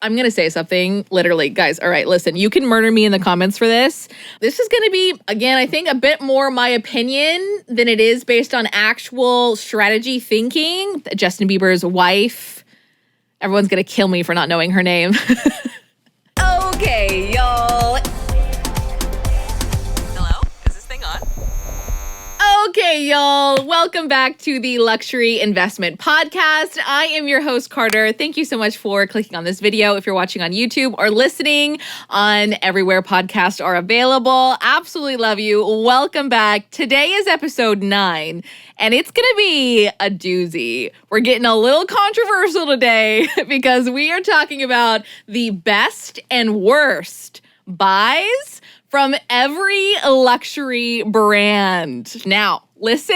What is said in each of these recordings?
I'm going to say something, literally. Guys, all right, listen, you can murder me in the comments for this. This is going to be, again, I think a bit more my opinion than it is based on actual strategy thinking. Justin Bieber's wife, everyone's going to kill me for not knowing her name. Okay, y'all. Hello? Is this thing on? Okay, y'all. Welcome back to the Luxury Investment Podcast. I am your host, Carter. Thank you so much for clicking on this video. If you're watching on YouTube or listening on everywhere podcasts are available, absolutely love you. Welcome back. Today is episode 9, and it's going to be a doozy. We're getting a little controversial today because we are talking about the best and worst buys from every luxury brand. Now, listen,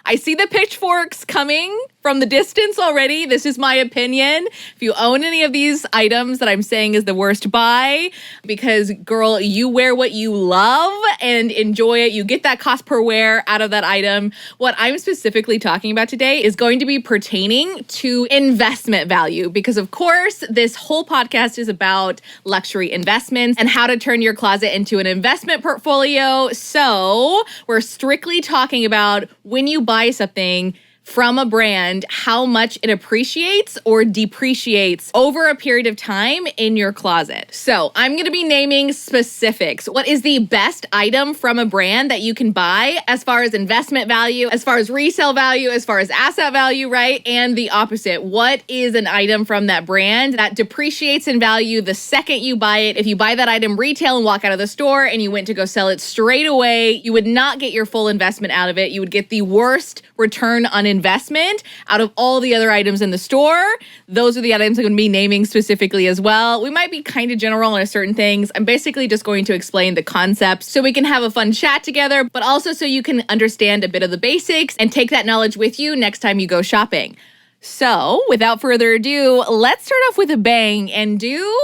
I see the pitchforks coming from the distance already. This is my opinion. If you own any of these items that I'm saying is the worst buy, because girl, you wear what you love and enjoy it. You get that cost per wear out of that item. What I'm specifically talking about today is going to be pertaining to investment value, because of course, this whole podcast is about luxury investments and how to turn your closet into an investment portfolio. So we're strictly talking about when you buy something from a brand, how much it appreciates or depreciates over a period of time in your closet. So I'm going to be naming specifics. What is the best item from a brand that you can buy as far as investment value, as far as resale value, as far as asset value, right? And the opposite. What is an item from that brand that depreciates in value the second you buy it? If you buy that item retail and walk out of the store and you went to go sell it straight away, you would not get your full investment out of it. You would get the worst return on investment out of all the other items in the store. Those are the items I'm going to be naming specifically as well. We might be kind of general on certain things. I'm basically just going to explain the concepts so we can have a fun chat together, but also so you can understand a bit of the basics and take that knowledge with you next time you go shopping. So without further ado, let's start off with a bang and do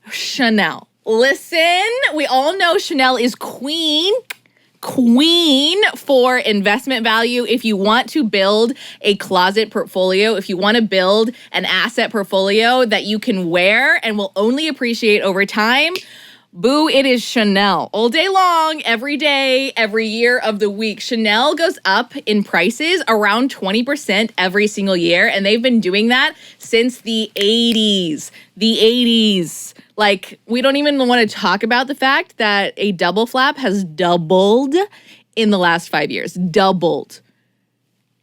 Chanel. Listen, we all know Chanel is queen for investment value. If you want to build a closet portfolio, if you want to build an asset portfolio that you can wear and will only appreciate over time, boo, it is Chanel. All day long, every day, every year of the week. Chanel goes up in prices around 20% every single year, and they've been doing that since the 80s. The 80s. Like, we don't even want to talk about the fact that a double flap has doubled in the last 5 years. Doubled.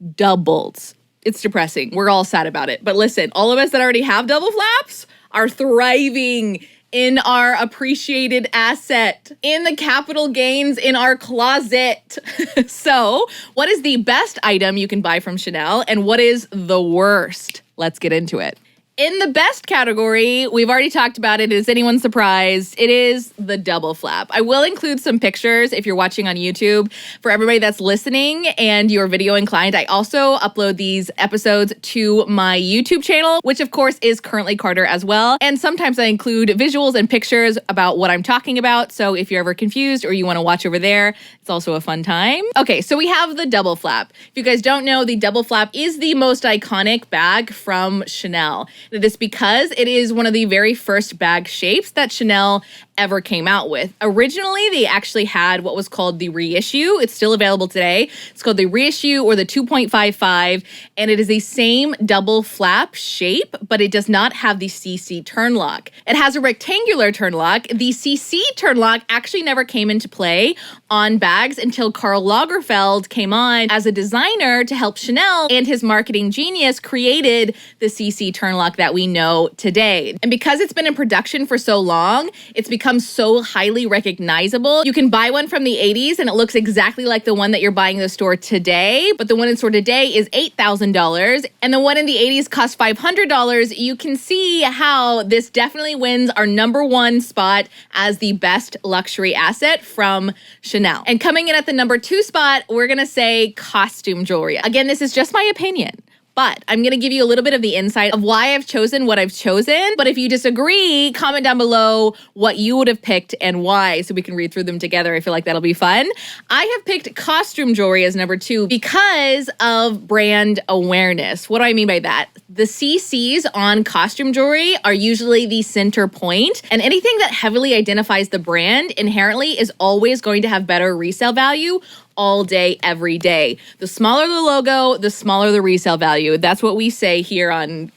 It's depressing. We're all sad about it. But listen, all of us that already have double flaps are thriving in our appreciated asset, in the capital gains in our closet. So, what is the best item you can buy from Chanel, and what is the worst? Let's get into it. In the best category, we've already talked about it. Is anyone surprised? It is the double flap. I will include some pictures if you're watching on YouTube. For everybody that's listening and you're video inclined, I also upload these episodes to my YouTube channel, which of course is currently Carter as well. And sometimes I include visuals and pictures about what I'm talking about. So if you're ever confused or you want to watch over there, it's also a fun time. Okay, so we have the double flap. If you guys don't know, the double flap is the most iconic bag from Chanel. It is because it is one of the very first bag shapes that Chanel ever came out with. Originally, they actually had what was called the reissue. It's still available today. It's called the reissue or the 2.55, and it is the same double flap shape, but it does not have the CC turn lock. It has a rectangular turn lock. The CC turn lock actually never came into play on bags until Karl Lagerfeld came on as a designer to help Chanel, and his marketing genius created the CC turn lock that we know today. And because it's been in production for so long, it's become so highly recognizable. You can buy one from the 80s and it looks exactly like the one that you're buying in the store today, but the one in store today is $8,000 and the one in the 80s cost $500. You can see how this definitely wins our number one spot as the best luxury asset from Chanel. And coming in at the number 2 spot, we're gonna say costume jewelry. Again, this is just my opinion, But I'm going to give you a little bit of the insight of why I've chosen what I've chosen. But if you disagree, comment down below what you would have picked and why, so we can read through them together. I feel like that'll be fun. I have picked costume jewelry as number 2 because of brand awareness. What do I mean by that? The CCs on costume jewelry are usually the center point, and anything that heavily identifies the brand inherently is always going to have better resale value all day, every day. The smaller the logo, the smaller the resale value. That's what we say here on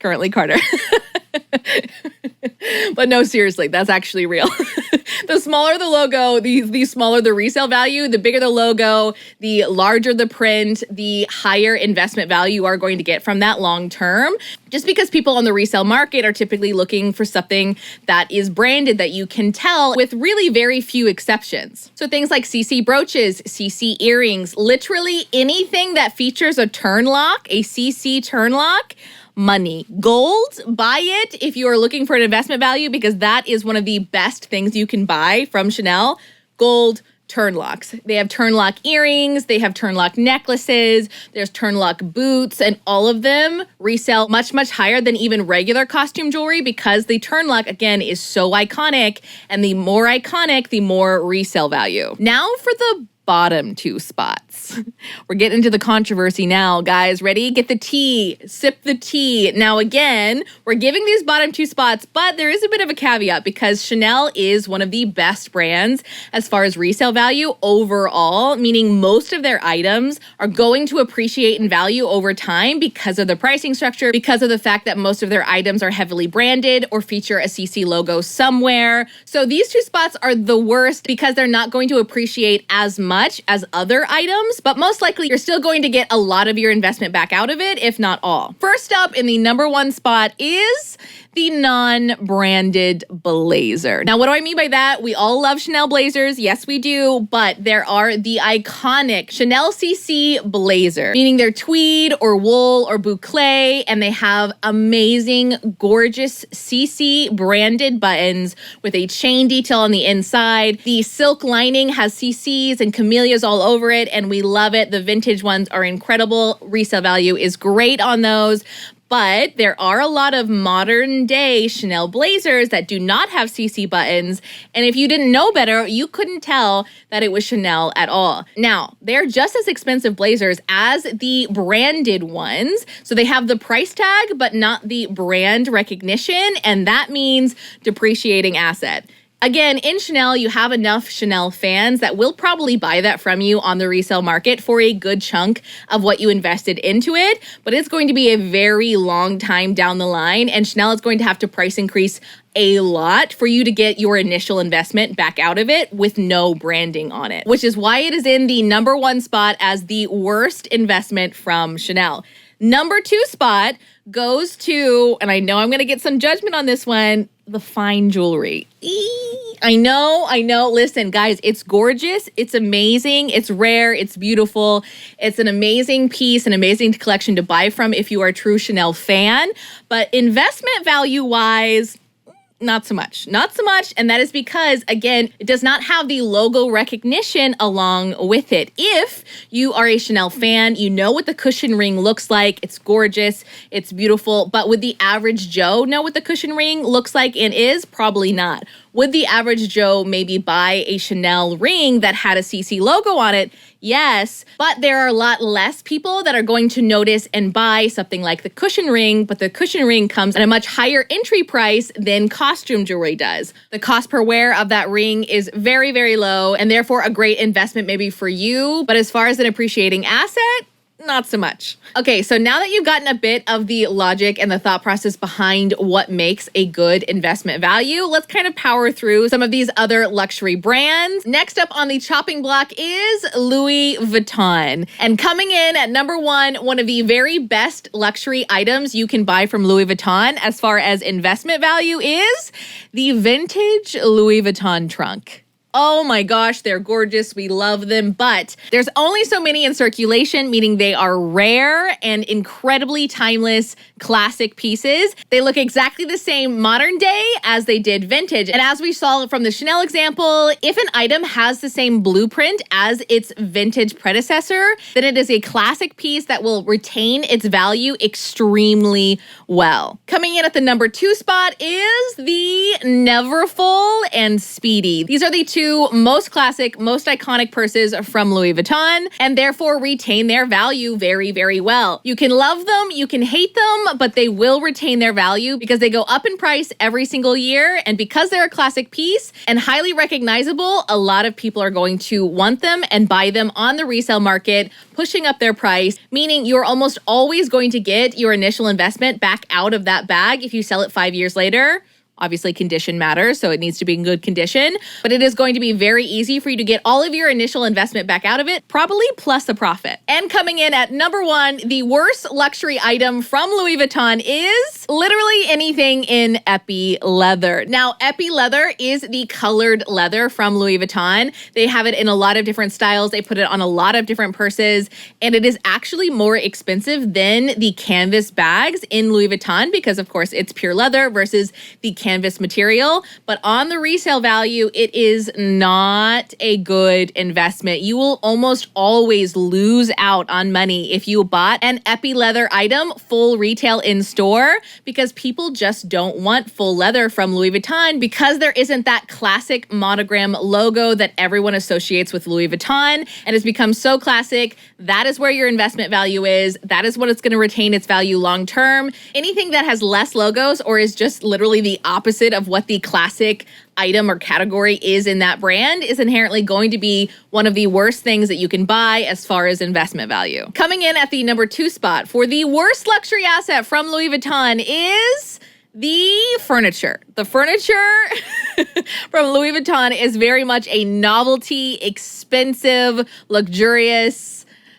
Currently Carter. But no, seriously, that's actually real. The smaller the logo, the smaller the resale value. The bigger the logo, the larger the print, the higher investment value you are going to get from that long term. Just because people on the resale market are typically looking for something that is branded that you can tell, with really very few exceptions. So things like CC brooches, CC earrings, literally anything that features a turn lock, a CC turn lock, money. Gold, buy it if you are looking for an investment value, because that is one of the best things you can buy from Chanel. Gold turn locks. They have turn lock earrings, they have turn lock necklaces, there's turn lock boots, and all of them resell much, much higher than even regular costume jewelry, because the turn lock, again, is so iconic, and the more iconic, the more resale value. Now for the bottom 2 spots. We're getting into the controversy now, guys. Ready? Get the tea. Sip the tea. Now, again, we're giving these bottom 2 spots, but there is a bit of a caveat, because Chanel is one of the best brands as far as resale value overall, meaning most of their items are going to appreciate in value over time because of the pricing structure, because of the fact that most of their items are heavily branded or feature a CC logo somewhere. So these 2 spots are the worst because they're not going to appreciate as much as other items, but most likely you're still going to get a lot of your investment back out of it, if not all. First up in the number 1 spot is the non-branded blazer. Now, what do I mean by that? We all love Chanel blazers. Yes, we do. But there are the iconic Chanel CC blazer, meaning they're tweed or wool or boucle, and they have amazing, gorgeous CC branded buttons with a chain detail on the inside. The silk lining has CCs and camellias all over it, and we love it. The vintage ones are incredible. Resale value is great on those. But there are a lot of modern day Chanel blazers that do not have CC buttons. And if you didn't know better, you couldn't tell that it was Chanel at all. Now, they're just as expensive blazers as the branded ones. So they have the price tag, but not the brand recognition. And that means depreciating asset. Again, in Chanel, you have enough Chanel fans that will probably buy that from you on the resale market for a good chunk of what you invested into it, but it's going to be a very long time down the line, and Chanel is going to have to price increase a lot for you to get your initial investment back out of it with no branding on it, which is why it is in the number 1 spot as the worst investment from Chanel. Number 2 spot goes to, and I know I'm going to get some judgment on this one, the fine jewelry. I know. Listen, guys, it's gorgeous. It's amazing. It's rare. It's beautiful. It's an amazing piece, an amazing collection to buy from if you are a true Chanel fan. But investment value-wise, not so much. And that is because, again, it does not have the logo recognition along with it. If you are a Chanel fan, you know what the cushion ring looks like. It's gorgeous. It's beautiful. But would the average Joe know what the cushion ring looks like and is? Probably not. Would the average Joe maybe buy a Chanel ring that had a CC logo on it? Yes, but there are a lot less people that are going to notice and buy something like the cushion ring, but the cushion ring comes at a much higher entry price than costume jewelry does. The cost per wear of that ring is very, very low, and therefore a great investment maybe for you, but as far as an appreciating asset, not so much. Okay, so now that you've gotten a bit of the logic and the thought process behind what makes a good investment value, let's kind of power through some of these other luxury brands. Next up on the chopping block is Louis Vuitton. And coming in at number 1, one of the very best luxury items you can buy from Louis Vuitton as far as investment value is the vintage Louis Vuitton trunk. Oh my gosh, they're gorgeous. We love them, but there's only so many in circulation, meaning they are rare and incredibly timeless classic pieces. They look exactly the same modern day as they did vintage. And as we saw from the Chanel example, if an item has the same blueprint as its vintage predecessor, then it is a classic piece that will retain its value extremely well. Coming in at the number 2 spot is the Neverfull and Speedy. These are the two most classic, most iconic purses from Louis Vuitton, and therefore retain their value very, very well. You can love them, you can hate them, but they will retain their value because they go up in price every single year, and because they're a classic piece and highly recognizable, a lot of people are going to want them and buy them on the resale market, pushing up their price, meaning you're almost always going to get your initial investment back out of that bag if you sell it 5 years later. Obviously, condition matters, so it needs to be in good condition, but it is going to be very easy for you to get all of your initial investment back out of it, probably plus a profit. And coming in at number 1, the worst luxury item from Louis Vuitton is literally anything in epi leather. Now, epi leather is the colored leather from Louis Vuitton. They have it in a lot of different styles. They put it on a lot of different purses, and it is actually more expensive than the canvas bags in Louis Vuitton because, of course, it's pure leather versus the canvas material, but on the resale value, it is not a good investment. You will almost always lose out on money if you bought an epi leather item full retail in store because people just don't want full leather from Louis Vuitton because there isn't that classic monogram logo that everyone associates with Louis Vuitton and has become so classic. That is where your investment value is. That is what it's going to retain its value long term. Anything that has less logos or is just literally the opposite of what the classic item or category is in that brand is inherently going to be one of the worst things that you can buy as far as investment value. Coming in at the number 2 spot for the worst luxury asset from Louis Vuitton is the furniture. The furniture from Louis Vuitton is very much a novelty, expensive, luxurious,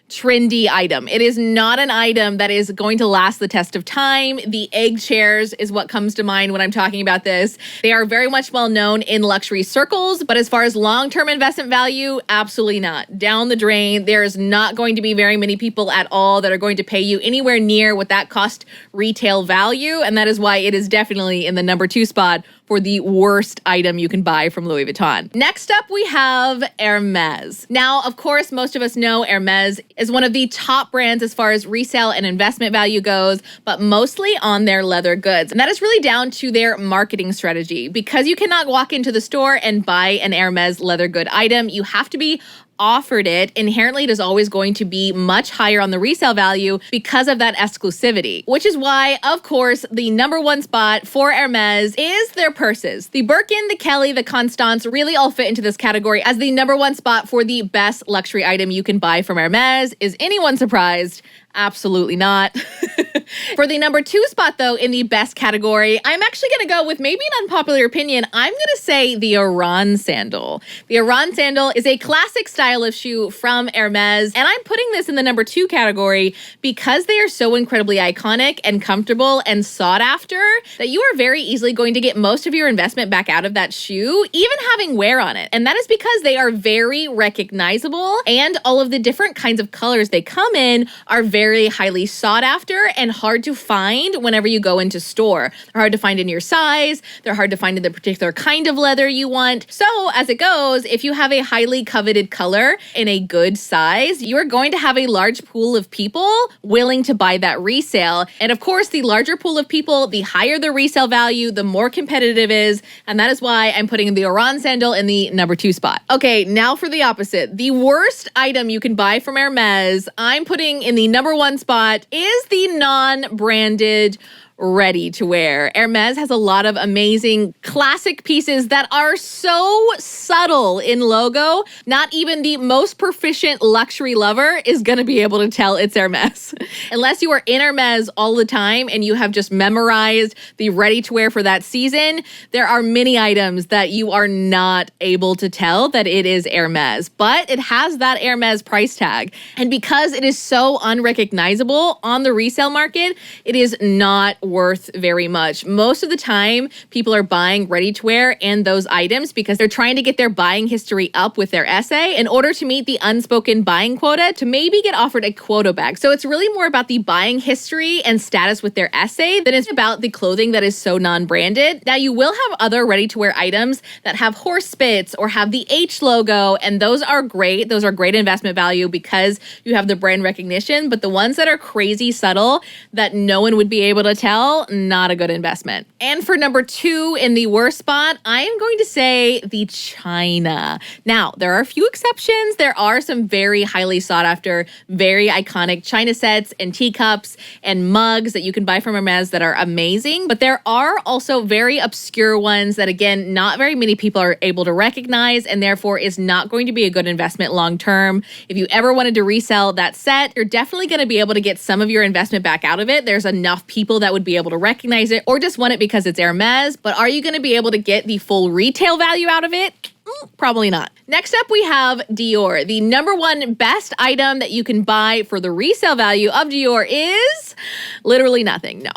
trendy item. It is not an item that is going to last the test of time. The egg chairs is what comes to mind when I'm talking about this. They are very much well known in luxury circles, but as far as long-term investment value, absolutely not. Down the drain. There's not going to be very many people at all that are going to pay you anywhere near what that cost retail value, and that is why it is definitely in the number 2 spot for the worst item you can buy from Louis Vuitton. Next up, we have Hermes. Now, of course, most of us know Hermes is one of the top brands as far as resale and investment value goes, but mostly on their leather goods. And that is really down to their marketing strategy. Because you cannot walk into the store and buy an Hermes leather good item, you have to be offered it. Inherently, it is always going to be much higher on the resale value because of that exclusivity, which is why, of course, the number 1 spot for Hermes is their purses. The Birkin, the Kelly, the Constance really all fit into this category as the number 1 spot for the best luxury item you can buy from Hermes. Is anyone surprised? Absolutely not. For the number 2 spot, though, in the best category, I'm actually going to go with maybe an unpopular opinion. I'm going to say the Oran sandal. The Oran sandal is a classic style of shoe from Hermes, and I'm putting this in the number 2 category because they are so incredibly iconic and comfortable and sought after that you are very easily going to get most of your investment back out of that shoe, even having wear on it. And that is because they are very recognizable, and all of the different kinds of colors they come in are very highly sought after and hard to find whenever you go into store. They're hard to find in your size. They're hard to find in the particular kind of leather you want. So as it goes, if you have a highly coveted color in a good size, you're going to have a large pool of people willing to buy that resale. And of course, the larger pool of people, the higher the resale value, the more competitive it is. And that is why I'm putting the Oran sandal in the number 2 spot. Okay, now for the opposite. The worst item you can buy from Hermes, I'm putting in the number 1 spot is the non-branded ready to wear. Hermes has a lot of amazing classic pieces that are so subtle in logo. Not even the most proficient luxury lover is going to be able to tell it's Hermes. Unless you are in Hermes all the time and you have just memorized the ready to wear for that season, there are many items that you are not able to tell that it is Hermes, but it has that Hermes price tag. And because it is so unrecognizable on the resale market, it is not worth very much. Most of the time, people are buying ready-to-wear and those items because they're trying to get their buying history up with their essay in order to meet the unspoken buying quota to maybe get offered a quota bag. So it's really more about the buying history and status with their essay than it's about the clothing that is so non-branded. Now, you will have other ready-to-wear items that have horse spits or have the H logo, and those are great. Those are great investment value because you have the brand recognition, but the ones that are crazy subtle that no one would be able to tell, not a good investment. And for number 2 in the worst spot, I am going to say the China. Now, there are a few exceptions. There are some very highly sought after, very iconic China sets and teacups and mugs that you can buy from Hermes that are amazing, but there are also very obscure ones that, again, not very many people are able to recognize and therefore is not going to be a good investment long term. If you ever wanted to resell that set, you're definitely going to be able to get some of your investment back out of it. There's enough people that would be able to recognize it or just want it because it's Hermes, but are you going to be able to get the full retail value out of it? Probably not. Next up, we have Dior. The number 1 best item that you can buy for the resale value of Dior is literally nothing. No.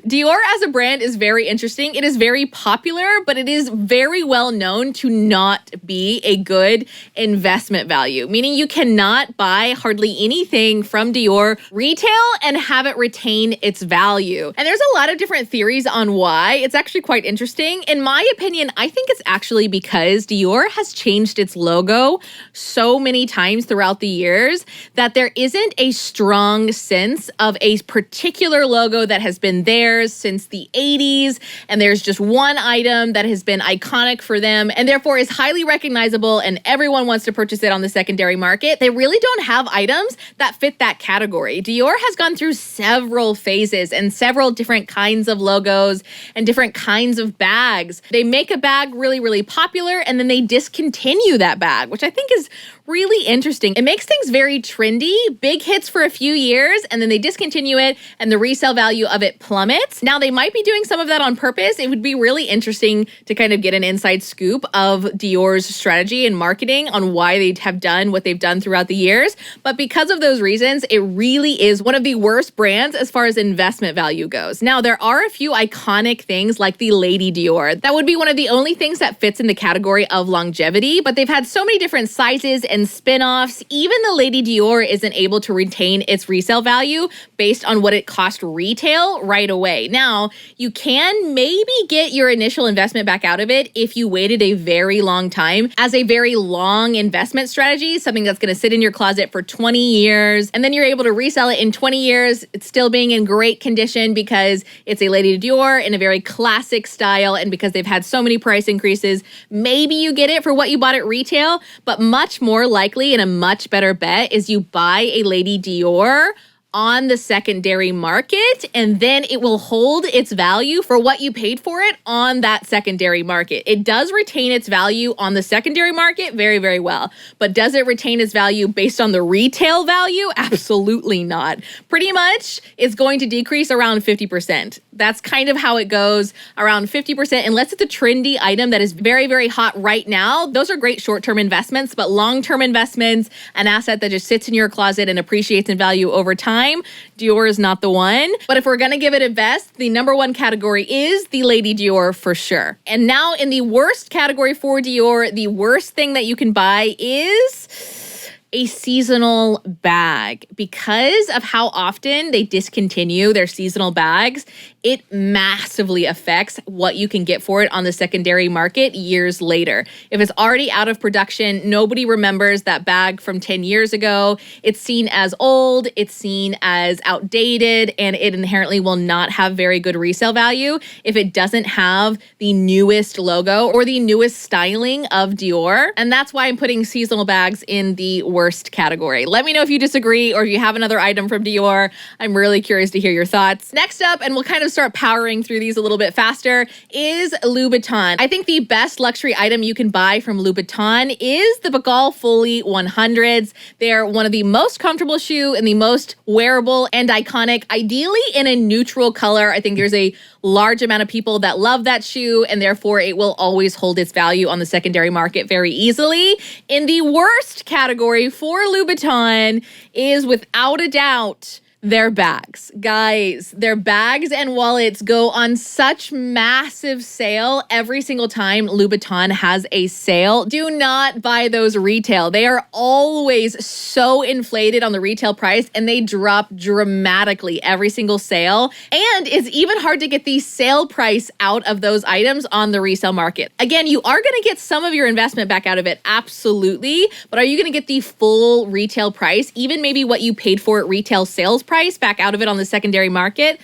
Dior as a brand is very interesting. It is very popular, but it is very well known to not be a good investment value, meaning you cannot buy hardly anything from Dior retail and have it retain its value. And there's a lot of different theories on why. It's actually quite interesting. In my opinion, I think it's actually because Dior has changed its logo so many times throughout the years that there isn't a strong sense of a particular logo that has been theirs since the 80s, and there's just one item that has been iconic for them and therefore is highly recognizable and everyone wants to purchase it on the secondary market. They really don't have items that fit that category. Dior has gone through several phases and several different kinds of logos and different kinds of bags. They make a bag really popular and then they discontinue that bag, which I think is really interesting. It makes things very trendy, big hits for a few years, and then they discontinue it and the resale value of it plummets. Now, they might be doing some of that on purpose. It would be really interesting to kind of get an inside scoop of Dior's strategy and marketing on why they have done what they've done throughout the years. But because of those reasons, it really is one of the worst brands as far as investment value goes. Now, there are a few iconic things like the Lady Dior. That would be one of the only things that fits in the category of longevity, but they've had so many different sizes and spin-offs. Even the Lady Dior isn't able to retain its resale value based on what it cost retail right away. Now, you can maybe get your initial investment back out of it if you waited a very long time as a very long investment strategy, something that's going to sit in your closet for 20 years, and then you're able to resell it in 20 years, it's still being in great condition because it's a Lady Dior in a very classic style, and because they've had so many price increases, maybe you get it for what you bought at retail, but much more likely and a much better bet is you buy a Lady Dior on the secondary market, and then it will hold its value for what you paid for it on that secondary market. It does retain its value on the secondary market very well, but does it retain its value based on the retail value? Absolutely not. Pretty much, it's going to decrease around 50%. That's kind of how it goes, around 50%, unless it's a trendy item that is very hot right now. Those are great short-term investments, but long-term investments, an asset that just sits in your closet and appreciates in value over time, Dior is not the one. But if we're going to give it a best, the number 1 category is the Lady Dior for sure. And now in the worst category for Dior, the worst thing that you can buy is a seasonal bag. Because of how often they discontinue their seasonal bags, it massively affects what you can get for it on the secondary market years later. If it's already out of production, nobody remembers that bag from 10 years ago. It's seen as old, it's seen as outdated, and it inherently will not have very good resale value if it doesn't have the newest logo or the newest styling of Dior. And that's why I'm putting seasonal bags in the worst category. Let me know if you disagree or if you have another item from Dior. I'm really curious to hear your thoughts. Next up, and we'll kind of start powering through these a little bit faster, is Louboutin. I think the best luxury item you can buy from Louboutin is the Bagall Fully 100s. They're one of the most comfortable shoe and the most wearable and iconic, ideally in a neutral color. I think there's a large amount of people that love that shoe, and therefore it will always hold its value on the secondary market very easily. In the worst category for Louboutin is, without a doubt, Their bags. Guys, their bags and wallets go on such massive sale every single time Louboutin has a sale. Do not buy those retail. They are always so inflated on the retail price and they drop dramatically every single sale. And it's even hard to get the sale price out of those items on the resale market. Again, you are going to get some of your investment back out of it, absolutely. But are you going to get the full retail price, even maybe what you paid for at retail sales price back out of it on the secondary market?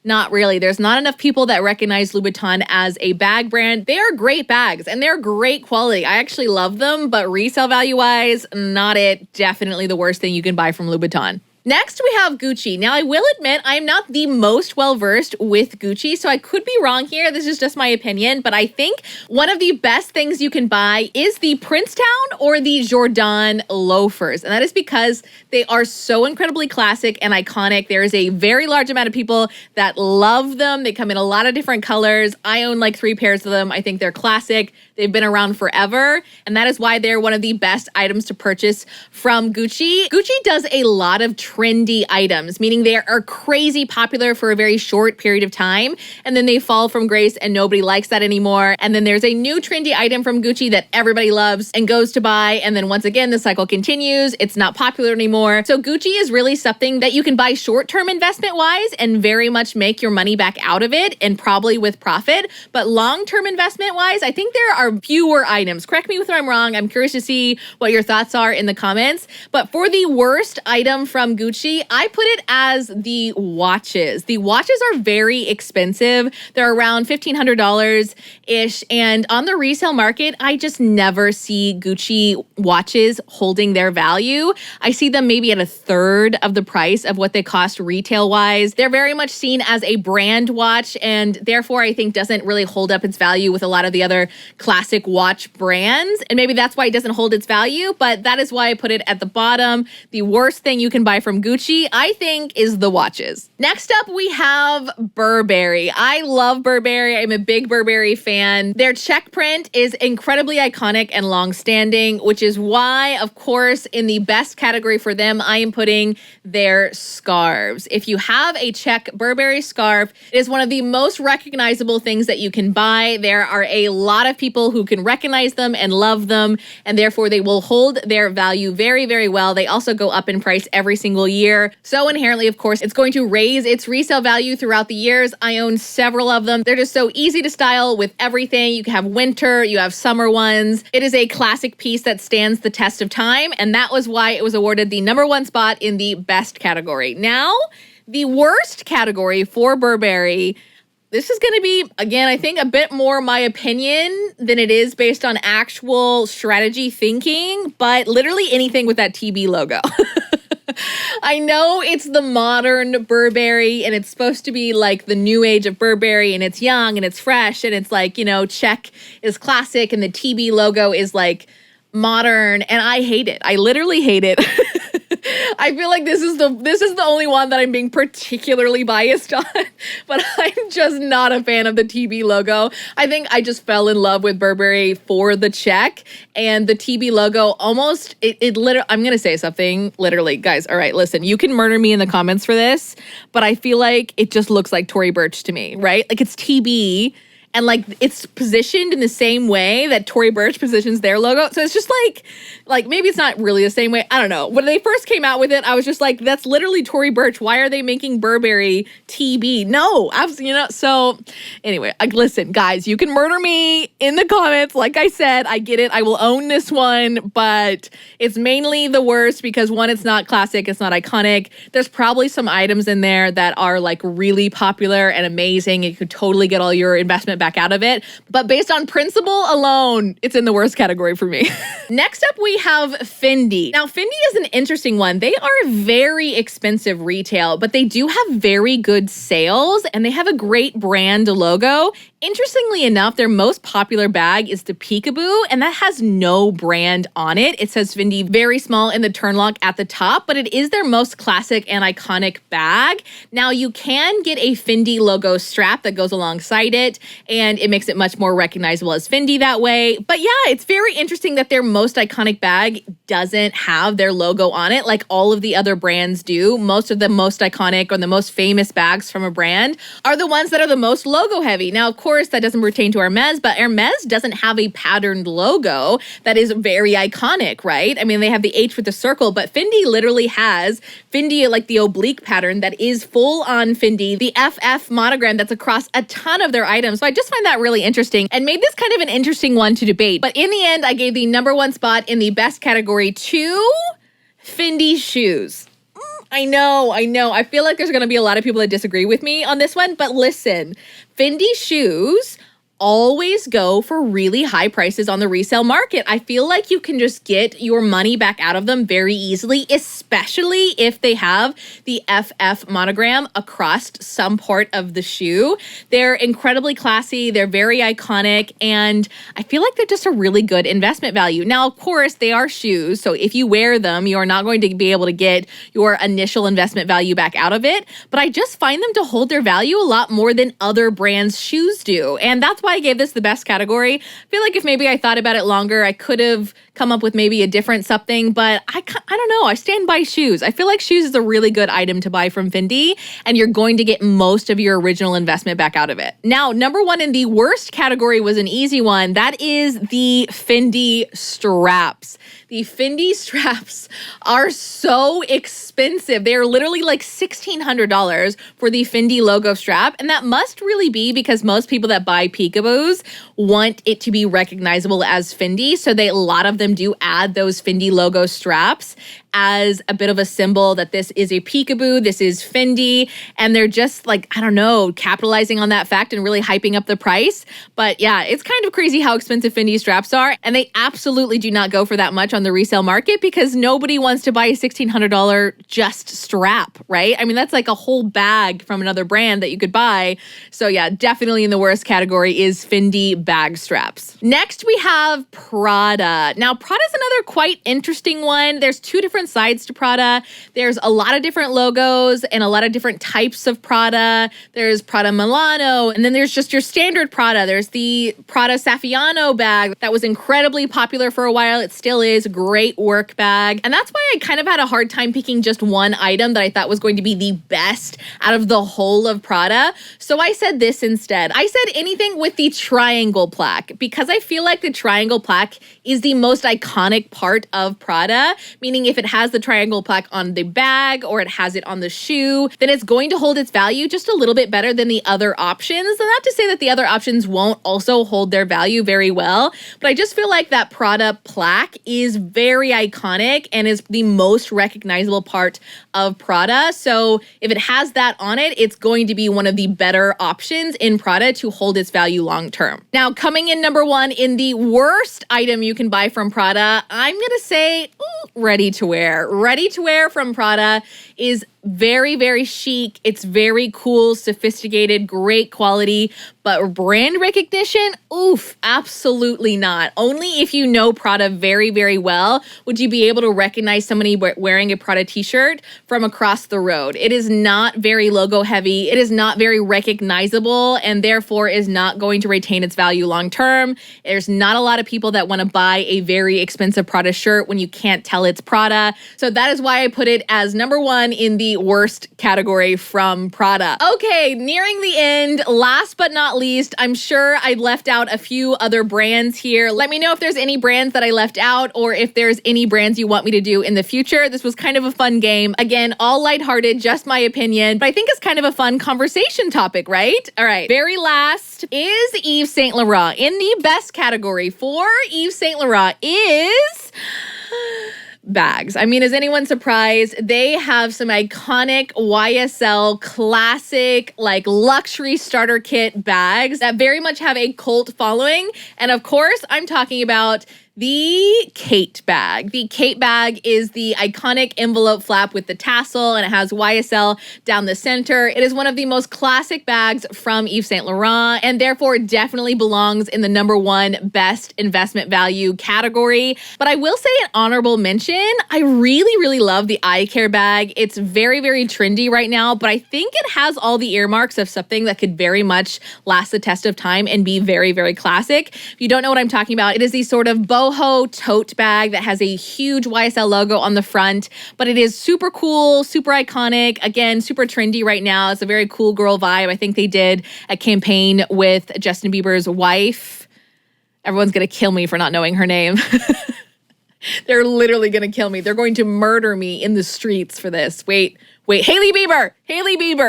Not really. There's not enough people that recognize Louboutin as a bag brand. They are great bags and they're great quality. I actually love them, but resale value wise, not it. Definitely the worst thing you can buy from Louboutin. Next, we have Gucci. Now, I will admit I'm not the most well-versed with Gucci, so I could be wrong here. This is just my opinion, but I think one of the best things you can buy is the Princetown or the Jordan loafers, and that is because they are so incredibly classic and iconic. There is a very large amount of people that love them. They come in a lot of different colors. I own like 3 pairs of them. I think they're classic. They've been around forever, and that is why they're one of the best items to purchase from Gucci. Gucci does a lot of trendy items, meaning they are crazy popular for a very short period of time, and then they fall from grace and nobody likes that anymore. And then there's a new trendy item from Gucci that everybody loves and goes to buy, and then once again, the cycle continues. It's not popular anymore. So Gucci is really something that you can buy short-term investment-wise and very much make your money back out of it, and probably with profit. But long-term investment-wise, I think there are fewer items. Correct me if I'm wrong. I'm curious to see what your thoughts are in the comments. But for the worst item from Gucci, I put it as the watches. The watches are very expensive. They're around $1,500-ish. And on the resale market, I just never see Gucci watches holding their value. I see them maybe at a third of the price of what they cost retail-wise. They're very much seen as a brand watch, and therefore I think doesn't really hold up its value with a lot of the other classic watch brands. And maybe that's why it doesn't hold its value, but that is why I put it at the bottom. The worst thing you can buy from Gucci, I think, is the watches. Next up, we have Burberry. I love Burberry. I'm a big Burberry fan. Their check print is incredibly iconic and long-standing, which is why, of course, in the best category for them, I am putting their scarves. If you have a check Burberry scarf, it is one of the most recognizable things that you can buy. There are a lot of people who can recognize them and love them, and therefore they will hold their value very, very well. They also go up in price every single year. So inherently, of course, it's going to raise its resale value throughout the years. I own several of them. They're just so easy to style with everything. You can have winter, you have summer ones. It is a classic piece that stands the test of time, and that was why it was awarded the #1 spot in the best category. Now, the worst category for Burberry. This is going to be, again, I think a bit more my opinion than it is based on actual strategy thinking, but literally anything with that TB logo. I know it's the modern Burberry and it's supposed to be like the new age of Burberry, and it's young and it's fresh and it's like, you know, check is classic and the TB logo is like modern, and I hate it. I literally hate it. I feel like this is the only one that I'm being particularly biased on, but I'm just not a fan of the TB logo. I think I just fell in love with Burberry for the check, and the TB logo almost, it literally, I'm going to say something, literally, guys, all right, listen, you can murder me in the comments for this, but I feel like it just looks like Tory Burch to me, right? Like it's TB, and like it's positioned in the same way that Tory Burch positions their logo. So it's just like maybe it's not really the same way. I don't know. When they first came out with it, I was just like, that's literally Tory Burch. Why are they making Burberry TB? No, you know. So anyway, listen, guys, you can murder me in the comments. Like I said, I get it. I will own this one, but it's mainly the worst because one, it's not classic. It's not iconic. There's probably some items in there that are like really popular and amazing. You could totally get all your investment back out of it. But based on principle alone, it's in the worst category for me. Next up, we have Fendi. Now, Fendi is an interesting one. They are very expensive retail, but they do have very good sales and they have a great brand logo. Interestingly enough, their most popular bag is the Peekaboo, and that has no brand on it. It says Fendi very small in the turn lock at the top, but it is their most classic and iconic bag. Now, you can get a Fendi logo strap that goes alongside it, and it makes it much more recognizable as Fendi that way. But yeah, it's very interesting that their most iconic bag doesn't have their logo on it like all of the other brands do. Most of the most iconic or the most famous bags from a brand are the ones that are the most logo heavy. Now, of course, that doesn't pertain to Hermes, but Hermes doesn't have a patterned logo that is very iconic, right? I mean, they have the H with the circle, but Fendi literally has Fendi, like the oblique pattern that is full on Fendi, the FF monogram that's across a ton of their items. So I just find that really interesting and made this kind of an interesting one to debate. But in the end, I gave the #1 spot in the best category to Fendi shoes. I know. I feel like there's going to be a lot of people that disagree with me on this one, but listen, Fendi shoes always go for really high prices on the resale market. I feel like you can just get your money back out of them very easily, especially if they have the FF monogram across some part of the shoe. They're incredibly classy, they're very iconic, and I feel like they're just a really good investment value. Now, of course, they are shoes, so if you wear them, you're not going to be able to get your initial investment value back out of it, but I just find them to hold their value a lot more than other brands' shoes do, and that's why I gave this the best category. I feel like if maybe I thought about it longer, I could have come up with maybe a different something, but I don't know. I stand by shoes. I feel like shoes is a really good item to buy from Fendi, and you're going to get most of your original investment back out of it. Now, #1 in the worst category was an easy one. That is the Fendi straps. The Fendi straps are so expensive. They are literally like $1,600 for the Fendi logo strap, and that must really be because most people that buy peekaboos want it to be recognizable as Fendi, so a lot of them do add those Fendi logo straps as a bit of a symbol that this is a peekaboo, this is Fendi, and they're just like, I don't know, capitalizing on that fact and really hyping up the price. But yeah, it's kind of crazy how expensive Fendi straps are, and they absolutely do not go for that much on the resale market because nobody wants to buy a $1,600 just strap, right? I mean, that's like a whole bag from another brand that you could buy. So yeah, definitely in the worst category is Fendi bag straps. Next, we have Prada. Now, Prada's another quite interesting one. There's two different sides to Prada. There's a lot of different logos and a lot of different types of Prada. There's Prada Milano, and then there's just your standard Prada. There's the Prada Saffiano bag that was incredibly popular for a while. It still is a great work bag. And that's why I kind of had a hard time picking just one item that I thought was going to be the best out of the whole of Prada. So I said this instead. I said anything with the triangle plaque because I feel like the triangle plaque is the most iconic part of Prada, meaning if it has the triangle plaque on the bag or it has it on the shoe, then it's going to hold its value just a little bit better than the other options. And not to say that the other options won't also hold their value very well, but I just feel like that Prada plaque is very iconic and is the most recognizable part of Prada. So if it has that on it, it's going to be one of the better options in Prada to hold its value long term. Now, coming in #1 in the worst item you can buy from Prada, I'm going to say ready to wear. Ready to wear from Prada is very, very chic. It's very cool, sophisticated, great quality, but brand recognition? Oof, absolutely not. Only if you know Prada very, very well would you be able to recognize somebody wearing a Prada t-shirt from across the road. It is not very logo heavy. It is not very recognizable and therefore is not going to retain its value long term. There's not a lot of people that want to buy a very expensive Prada shirt when you can't tell it's Prada. So that is why I put it as #1 in the worst category from Prada. Okay, nearing the end, last but not least, I'm sure I left out a few other brands here. Let me know if there's any brands that I left out or if there's any brands you want me to do in the future. This was kind of a fun game. Again, all lighthearted, just my opinion, but I think it's kind of a fun conversation topic, right? All right, very last is Yves Saint Laurent. In the best category for Yves Saint Laurent is bags. I mean, is anyone surprised? They have some iconic YSL classic, like luxury starter kit bags that very much have a cult following. And of course, I'm talking about the Kate bag. The Kate bag is the iconic envelope flap with the tassel, and it has YSL down the center. It is one of the most classic bags from Yves Saint Laurent, and therefore definitely belongs in the #1 best investment value category. But I will say an honorable mention. I really, really love the eye care bag. It's very, very trendy right now, but I think it has all the earmarks of something that could very much last the test of time and be very, very classic. If you don't know what I'm talking about, it is the sort of boho tote bag that has a huge YSL logo on the front, but it is super cool, super iconic, again, super trendy right now. It's a very cool girl vibe. I think they did a campaign with Justin Bieber's wife. Everyone's gonna kill me for not knowing her name. They're literally gonna kill me. They're going to murder me in the streets for this. Wait, Hailey Bieber.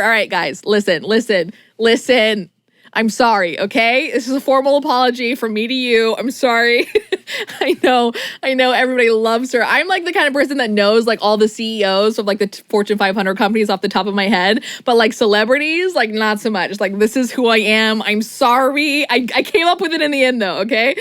All right, guys, listen. I'm sorry, okay? This is a formal apology from me to you. I'm sorry. I know everybody loves her. I'm like the kind of person that knows like all the CEOs of like the Fortune 500 companies off the top of my head, but like celebrities, like not so much. It's like, this is who I am. I'm sorry. I came up with it in the end though, okay?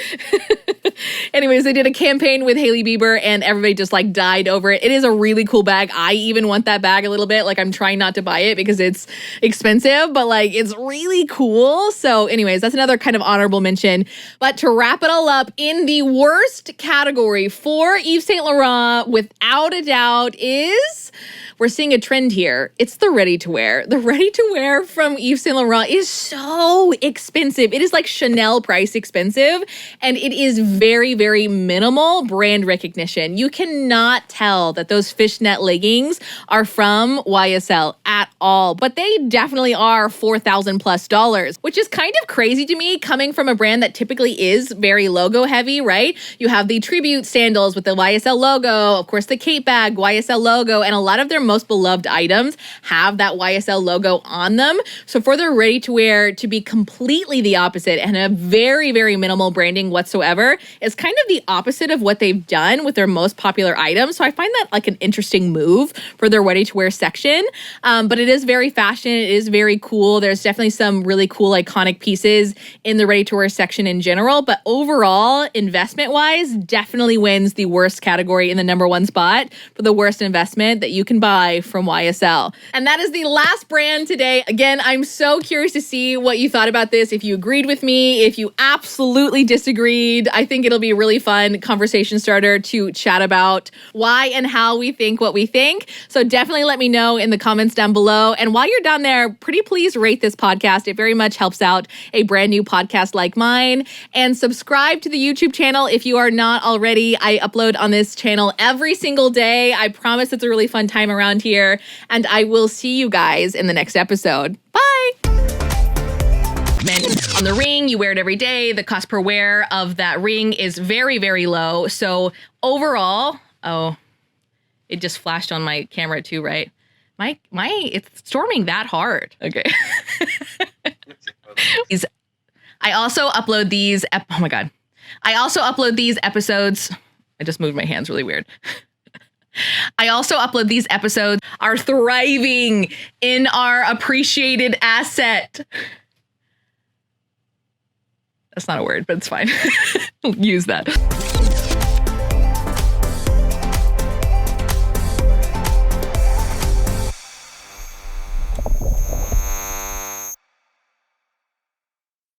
Anyways, they did a campaign with Hailey Bieber and everybody just like died over it. It is a really cool bag. I even want that bag a little bit. Like I'm trying not to buy it because it's expensive, but like it's really cool. So anyways, that's another kind of honorable mention. But to wrap it all up, in the worst category for Yves Saint Laurent, without a doubt, is, we're seeing a trend here. It's the ready-to-wear. The ready-to-wear from Yves Saint Laurent is so expensive. It is like Chanel price expensive, and it is very, very minimal brand recognition. You cannot tell that those fishnet leggings are from YSL at all, but they definitely are $4,000+, which is kind of crazy to me coming from a brand that typically is very logo heavy, right? You have the tribute sandals with the YSL logo, of course the Kate bag, YSL logo, and a lot of their most beloved items have that YSL logo on them. So for their ready-to-wear to be completely the opposite and a very, very minimal branding whatsoever is kind of the opposite of what they've done with their most popular items. So I find that like an interesting move for their ready-to-wear section. But it is very fashion. It is very cool. There's definitely some really cool iconic pieces in the ready-to-wear section in general. But overall, investment-wise, definitely wins the worst category in the #1 spot for the worst investment that you can buy from YSL. And that is the last brand today. Again, I'm so curious to see what you thought about this. If you agreed with me, if you absolutely disagreed, I think it'll be a really fun conversation starter to chat about why and how we think what we think. So definitely let me know in the comments down below. And while you're down there, pretty please rate this podcast. It very much helps out a brand new podcast like mine. And subscribe to the YouTube channel if you are not already. I upload on this channel every single day. I promise it's a really fun time around here. And I will see you guys in the next episode. Bye! On the ring, you wear it every day. The cost per wear of that ring is very, very low. So overall, oh, it just flashed on my camera too, right? It's storming that hard. Okay. I also upload these, oh my God. I also upload these episodes. I just moved my hands really weird. I also upload these episodes are thriving in our appreciated asset. That's not a word, but it's fine. Use that.